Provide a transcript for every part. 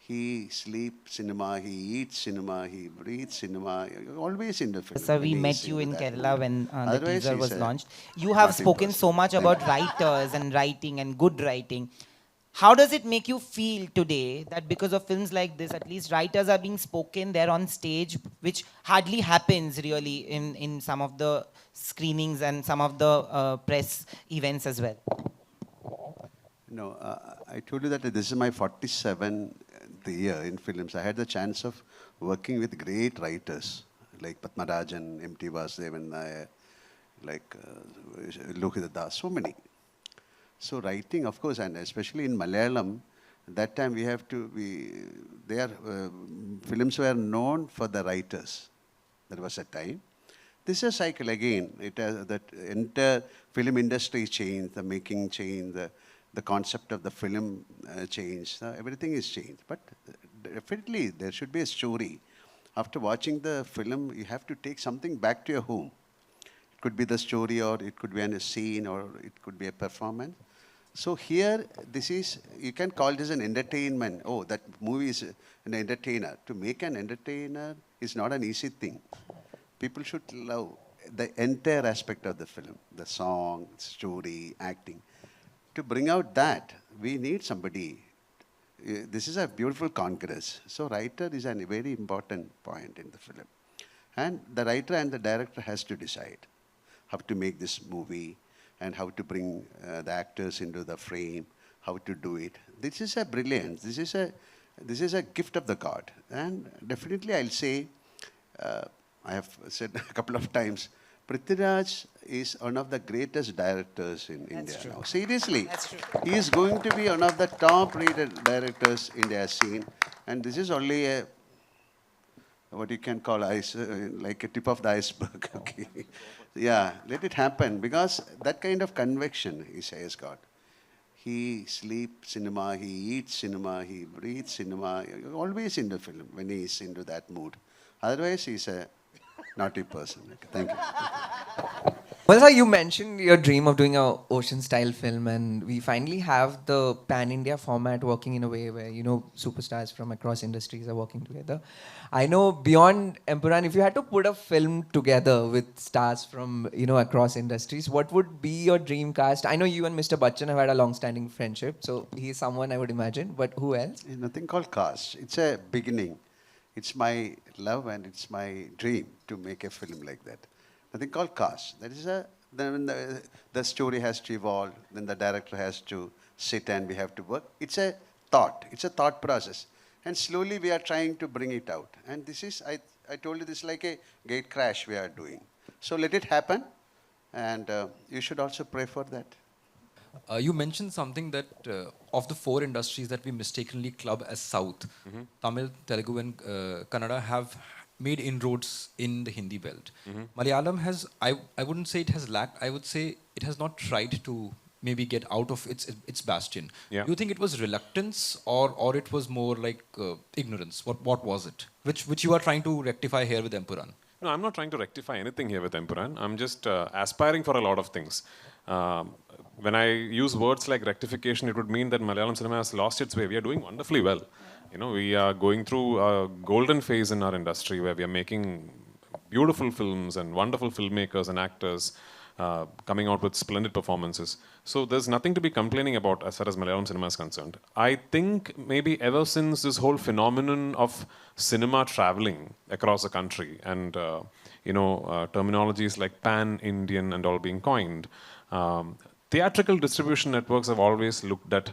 He sleeps cinema, he eats cinema, he breathes cinema, always in the film. So When we he's met you into in that Kerala mood. when the Otherwise, teaser he's was a launched. You have naughty spoken person. so much Thank about you. writers and writing and good writing. How does it make you feel today that because of films like this, at least writers are being spoken there on stage, which hardly happens really in some of the screenings and some of the press events as well? No, I told you that this is my 47th year in films. I had the chance of working with great writers like Padmarajan, M.T. Vasudevan Nair, like Lohita Das, so many. So writing, of course, and especially in Malayalam, that time we have to be, their films were known for the writers. There was a time. This is a cycle again. It has that entire film industry changed, the making changed, the concept of the film changed. Everything is changed. But definitely there should be a story. After watching the film, you have to take something back to your home. It could be the story, or it could be a scene, or it could be a performance. So here, this is, you can call this an entertainment. Oh, that movie is an entertainer. To make an entertainer is not an easy thing. People should love the entire aspect of the film, the song, story, acting. To bring out that, we need somebody. This is a beautiful congress. So writer is a very important point in the film. And the writer and the director has to decide how to make this movie and how to bring the actors into the frame, how to do it. This is a brilliance. This is a gift of the God. And definitely I'll say, I have said a couple of times, Prithviraj is one of the greatest directors in India now. Seriously, That's true. he is going to be one of the top-rated directors India has seen. And this is only a what you can call like a tip of the iceberg. Okay, yeah, let it happen because that kind of conviction he says God. He sleeps cinema, he eats cinema, he breathes cinema, always in the film when he is into that mood. Otherwise, he's a naughty person. Okay, thank you. Well, sir, you mentioned your dream of doing a ocean-style film, and we finally have the pan-India format working in a way where, you know, superstars from across industries are working together. I know beyond Empuran, if you had to put a film together with stars from, you know, across industries, what would be your dream cast? I know you and Mr. Bachchan have had a long-standing friendship, so he's someone I would imagine, but who else? There's nothing called caste. It's a beginning. It's my love and it's my dream to make a film like that. Nothing called caste. That is a, then the story has to evolve, then the director has to sit and we have to work. It's a thought. It's a thought process. And slowly we are trying to bring it out. And this is, I told you, this is like a gate crash we are doing. So let it happen. And you should also pray for that. You mentioned something that of the four industries that we mistakenly club as South, Tamil, Telugu, and Kannada have made inroads in the Hindi belt. Malayalam has, I wouldn't say it has lacked, I would say it has not tried to maybe get out of its bastion. Yeah. Do you think it was reluctance or it was more like ignorance? What was it? Which you are trying to rectify here with Empuran? No, I'm not trying to rectify anything here with Empuran. I'm just aspiring for a lot of things. When I use words like rectification, it would mean that Malayalam cinema has lost its way. We are doing wonderfully well. You know, we are going through a golden phase in our industry where we are making beautiful films and wonderful filmmakers and actors coming out with splendid performances. So there's nothing to be complaining about as far as Malayalam cinema is concerned. I think maybe ever since this whole phenomenon of cinema traveling across the country and terminologies like pan-Indian and all being coined, theatrical distribution networks have always looked at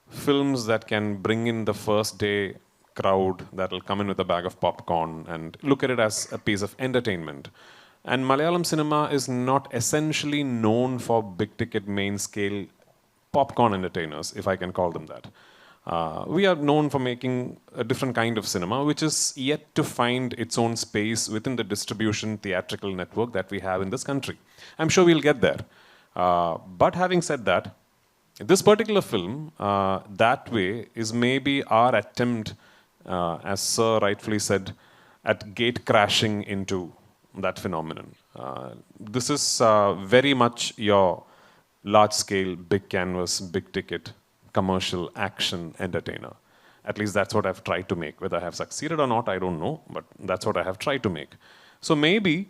films that can bring in the first day crowd that will come in with a bag of popcorn and look at it as a piece of entertainment. And Malayalam cinema is not essentially known for big ticket main scale popcorn entertainers, if I can call them that. We are known for making a different kind of cinema, which is yet to find its own space within the distribution theatrical network that we have in this country. I'm sure we'll get there. But having said that, this particular film, that way, is maybe our attempt, as Sir rightfully said, at gate crashing into that phenomenon. This is very much your large-scale, big canvas, big ticket, commercial action entertainer. At least that's what I've tried to make. Whether I have succeeded or not, I don't know, but that's what I have tried to make. So maybe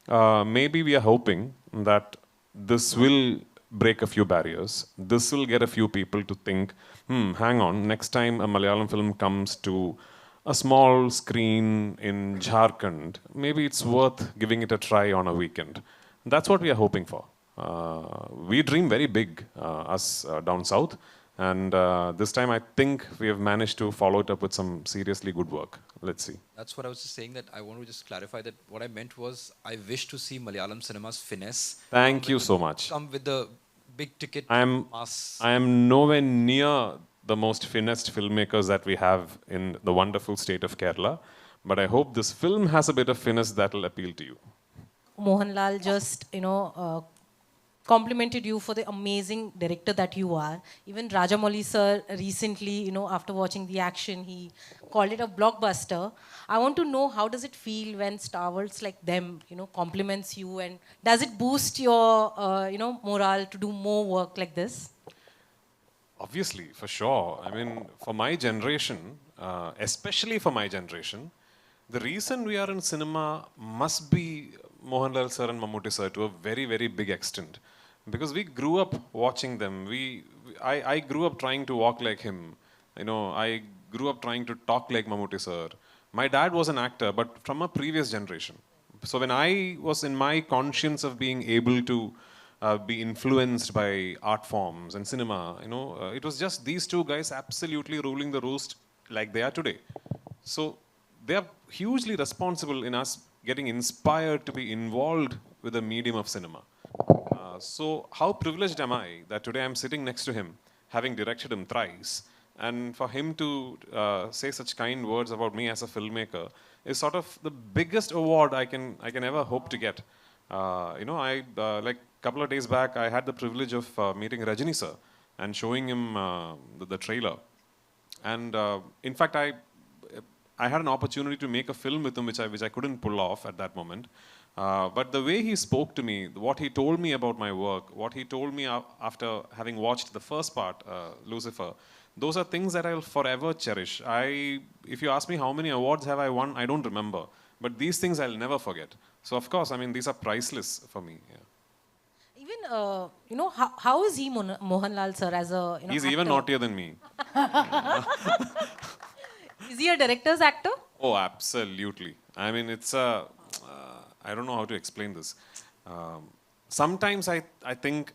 we are hoping that this will break a few barriers. This will get a few people to think, hang on, next time a Malayalam film comes to a small screen in Jharkhand, maybe it's worth giving it a try on a weekend. That's what we are hoping for. We dream very big, us down south. And this time I think we have managed to follow it up with some seriously good work. Let's see. That's what I was just saying, that I want to just clarify that what I meant was I wish to see Malayalam cinema's finesse. Thank you so much. Come with the big ticket I am nowhere near the most finessed filmmakers that we have in the wonderful state of Kerala. But I hope this film has a bit of finesse that will appeal to you. Mohanlal just, complimented you for the amazing director that you are. Even Rajamouli sir recently, after watching the action, he called it a blockbuster. I want to know, how does it feel when stalwarts like them, compliments you, and does it boost your, morale to do more work like this? Obviously, for sure. I mean, for my generation, especially for my generation, the reason we are in cinema must be Mohanlal sir and Mammootty sir to a very, very big extent. Because we grew up watching them. I grew up trying to walk like him. I grew up trying to talk like Mammootty sir. My dad was an actor, but from a previous generation. So when I was in my conscience of being able to be influenced by art forms and cinema, it was just these two guys absolutely ruling the roost like they are today. So they are hugely responsible in us getting inspired to be involved with the medium of cinema. So how privileged am I that today I'm sitting next to him, having directed him thrice, and for him to say such kind words about me as a filmmaker is sort of the biggest award I can ever hope to get. Like a couple of days back, I had the privilege of meeting Rajini sir and showing him the trailer. And in fact, I had an opportunity to make a film with him, which I couldn't pull off at that moment. But the way he spoke to me, what he told me about my work, what he told me after having watched the first part, Lucifer, those are things that I'll forever cherish. If you ask me how many awards have I won, I don't remember. But these things I'll never forget. So of course, I mean, these are priceless for me. Yeah. Even, how is he, Mohanlal sir, as a He's actor? even naughtier than me. Is he a director's actor? Oh, absolutely. I mean, it's a... I don't know how to explain this. Sometimes I think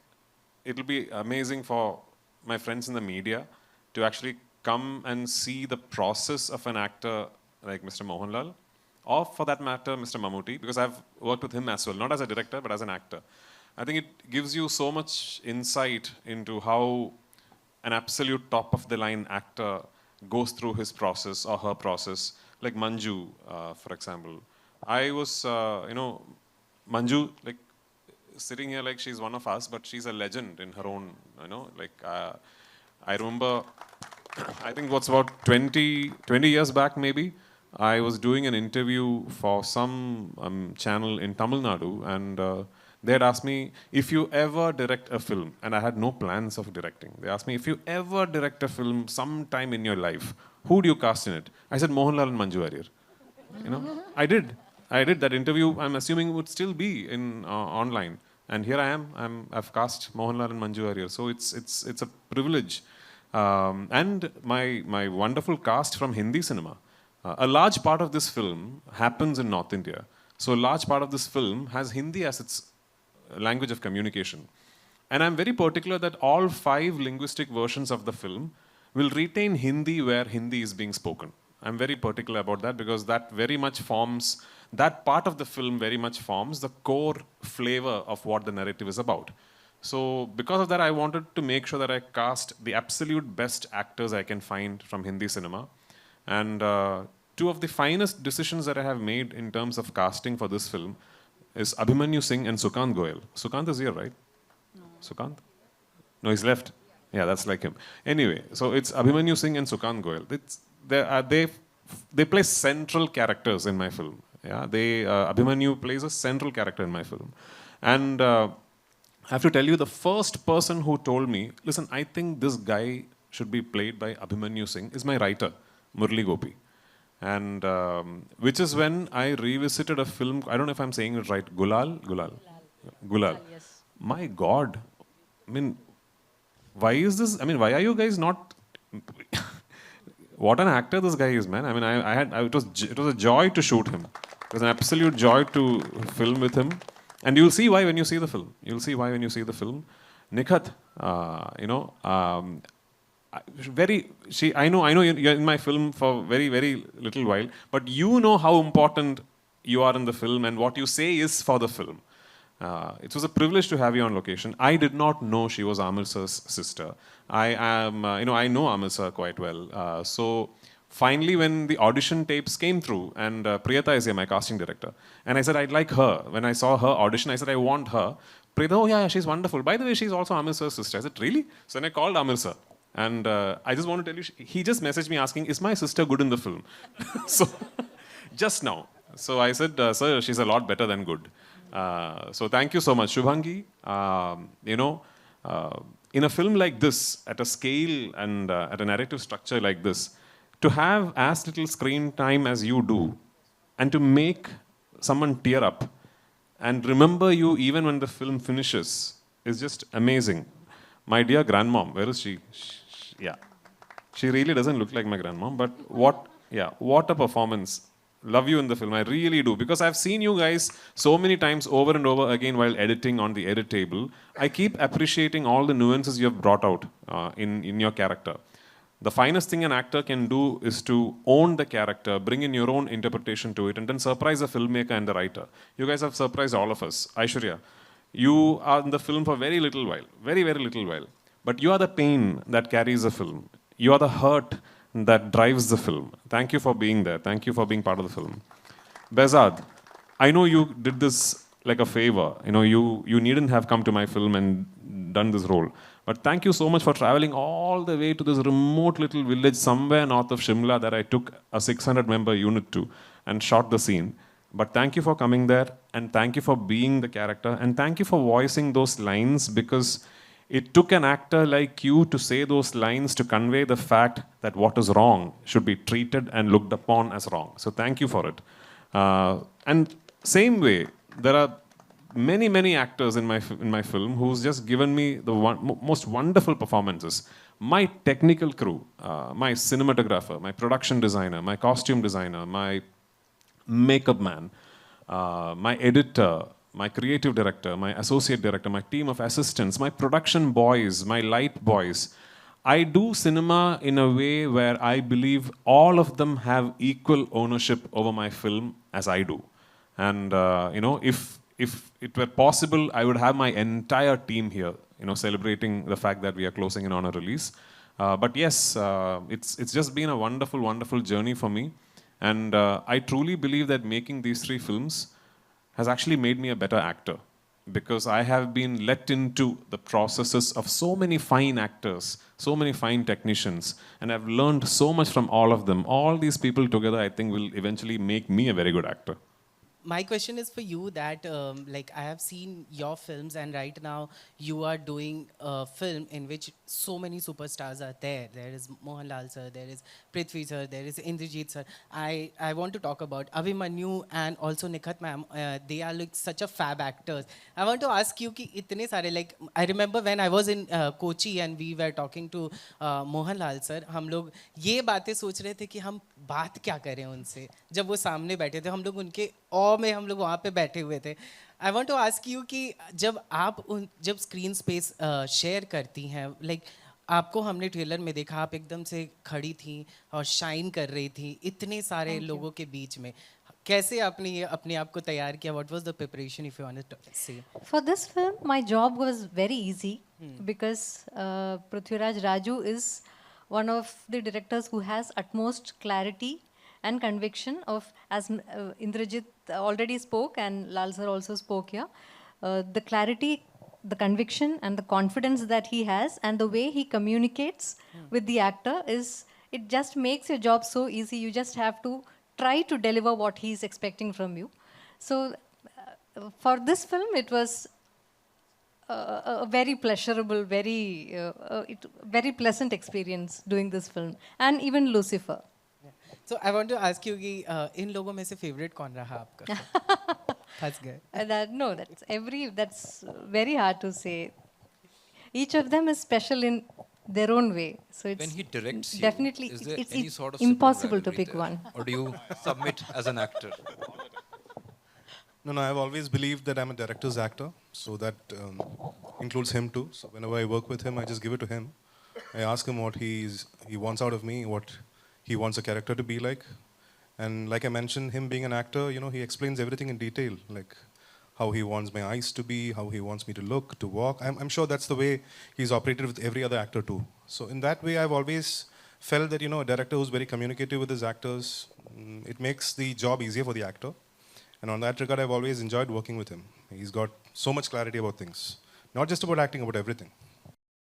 it'll be amazing for my friends in the media to actually come and see the process of an actor like Mr. Mohanlal, or for that matter, Mr. Mammootty, because I've worked with him as well, not as a director, but as an actor. I think it gives you so much insight into how an absolute top-of-the-line actor goes through his process or her process, like Manju, for example. I was, Manju, like, sitting here like she's one of us, but she's a legend in her own, I remember, I think what's about 20 years back maybe, I was doing an interview for some channel in Tamil Nadu, and they had asked me, if you ever direct a film, and I had no plans of directing, they asked me, if you ever direct a film sometime in your life, who do you cast in it? I said, Mohanlal and Manju Warrier. I did that interview. I'm assuming would still be in online, and here I am. I've cast Mohanlal and Manju Warrier, so it's a privilege. And my wonderful cast from Hindi cinema. A large part of this film happens in North India, so a large part of this film has Hindi as its language of communication. And I'm very particular that all 5 linguistic versions of the film will retain Hindi where Hindi is being spoken. I'm very particular about that because that very much forms, that part of the film very much forms the core flavor of what the narrative is about. So because of that, I wanted to make sure that I cast the absolute best actors I can find from Hindi cinema. And 2 of the finest decisions that I have made in terms of casting for this film is Abhimanyu Singh and Sukant Goyal. Sukant is here, right? No. Sukant? No, he's left. Yeah, that's like him. Anyway, so it's Abhimanyu Singh and Sukant Goyal. They play central characters in my film. Yeah, Abhimanyu plays a central character in my film. And I have to tell you, the first person who told me, listen, I think this guy should be played by Abhimanyu Singh is my writer. Murli Gopi. And which is when I revisited a film, I don't know if I'm saying it right, Gulal. Gulal. Yes. My God. I mean, why is this? I mean, why are you guys not? What an actor this guy is, man. I mean, it was a joy to shoot him. It was an absolute joy to film with him. And you'll see why when you see the film. You'll see why when you see the film. Nikhat, I know you're in my film for very, very little while, but you know how important you are in the film and what you say is for the film. It was a privilege to have you on location. I did not know she was Amir sir's sister. I know Amir sir quite well. So finally, when the audition tapes came through, and Priyata is here, my casting director, and I said, I'd like her. When I saw her audition, I said, I want her. Priyata, oh yeah, she's wonderful. By the way, she's also Amir sir's sister. I said, really? So then I called Amir sir. And I just want to tell you, he just messaged me asking, is my sister good in the film? So, just now. So I said, sir, she's a lot better than good. So thank you so much. Shubhangi, in a film like this, at a scale and at a narrative structure like this, to have as little screen time as you do, and to make someone tear up, and remember you even when the film finishes, is just amazing. My dear grandmom, where is she? Yeah. She really doesn't look like my grandmom, but what a performance. Love you in the film, I really do. Because I've seen you guys so many times over and over again while editing on the edit table. I keep appreciating all the nuances you have brought out in your character. The finest thing an actor can do is to own the character, bring in your own interpretation to it, and then surprise the filmmaker and the writer. You guys have surprised all of us. Aishwarya, you are in the film for very little while, very, very little while. But you are the pain that carries the film. You are the hurt that drives the film. Thank you for being there. Thank you for being part of the film. Behzad, I know you did this like a favor. You needn't have come to my film and done this role. But thank you so much for traveling all the way to this remote little village somewhere north of Shimla that I took a 600-member unit to and shot the scene. But thank you for coming there, and thank you for being the character, and thank you for voicing those lines, because it took an actor like you to say those lines to convey the fact that what is wrong should be treated and looked upon as wrong. So thank you for it. And same way, there are many, many actors in my film who's just given me the most wonderful performances. My technical crew, my cinematographer, my production designer, my costume designer, my makeup man, my editor, my creative director, my associate director, my team of assistants, my production boys, my light boys. I do cinema in a way where I believe all of them have equal ownership over my film as I do. And if it were possible, I would have my entire team here, celebrating the fact that we are closing in on a release. But yes, it's just been a wonderful, wonderful journey for me. And I truly believe that making these 3 films has actually made me a better actor, because I have been let into the processes of so many fine actors, so many fine technicians, and I've learned so much from all of them. All these people together, I think, will eventually make me a very good actor. My question is for you that I have seen your films, and right now you are doing a film in which so many superstars are there. There is Mohanlal sir, there is Prithvi sir, there is Indrajit sir. I want to talk about Abhimanyu and also Nikhat ma'am. They are like such a fab actors. I want to ask you ki itne sare, I remember when I was in Kochi and we were talking to Mohanlal sir, हम लोग ये बातें सोच रहे थे कि हम बात क्या करें उनसे जब वो सामने बैठे थे. हम लोग उनके में हम लोग वहाँ पे बैठे हुए थे. I want to ask you कि जब स्क्रीन स्पेस शेयर करती हैं, आपको हमने ट्रेलर में देखा, आप एकदम से खड़ी थी और शाइन कर रही थी इतने सारे लोगों के बीच में. कैसे आपने ये अपने आप को तैयार किया? What was the preparation, if you want to say? For this film, my job was very easy because Prithviraj Raju is one of the directors who has utmost clarity and conviction of, as Indrajit already spoke and Lal sir also spoke here, the clarity, the conviction and the confidence that he has and the way he communicates with the actor it just makes your job so easy. You just have to try to deliver what he's expecting from you. So for this film, it was a very pleasurable, very pleasant experience doing this film, and even Lucifer. Yeah. So I want to ask you कि इन लोगों में से favorite कौन रहा आपका? फंस गए. No, that's very hard to say. Each of them is special in their own way. So it's When he directs you, definitely is there it's any sort of sibling impossible to rivalry pick there? one. Or do you submit as an actor? No, I've always believed that I'm a director's actor, so that includes him too. So whenever I work with him, I just give it to him. I ask him what he wants out of me, what he wants a character to be like. And like I mentioned, him being an actor, he explains everything in detail, like how he wants my eyes to be, how he wants me to look, to walk. I'm sure that's the way he's operated with every other actor too. So in that way, I've always felt that, a director who's very communicative with his actors, it makes the job easier for the actor. And on that regard, I've always enjoyed working with him. He's got so much clarity about things. Not just about acting, about everything.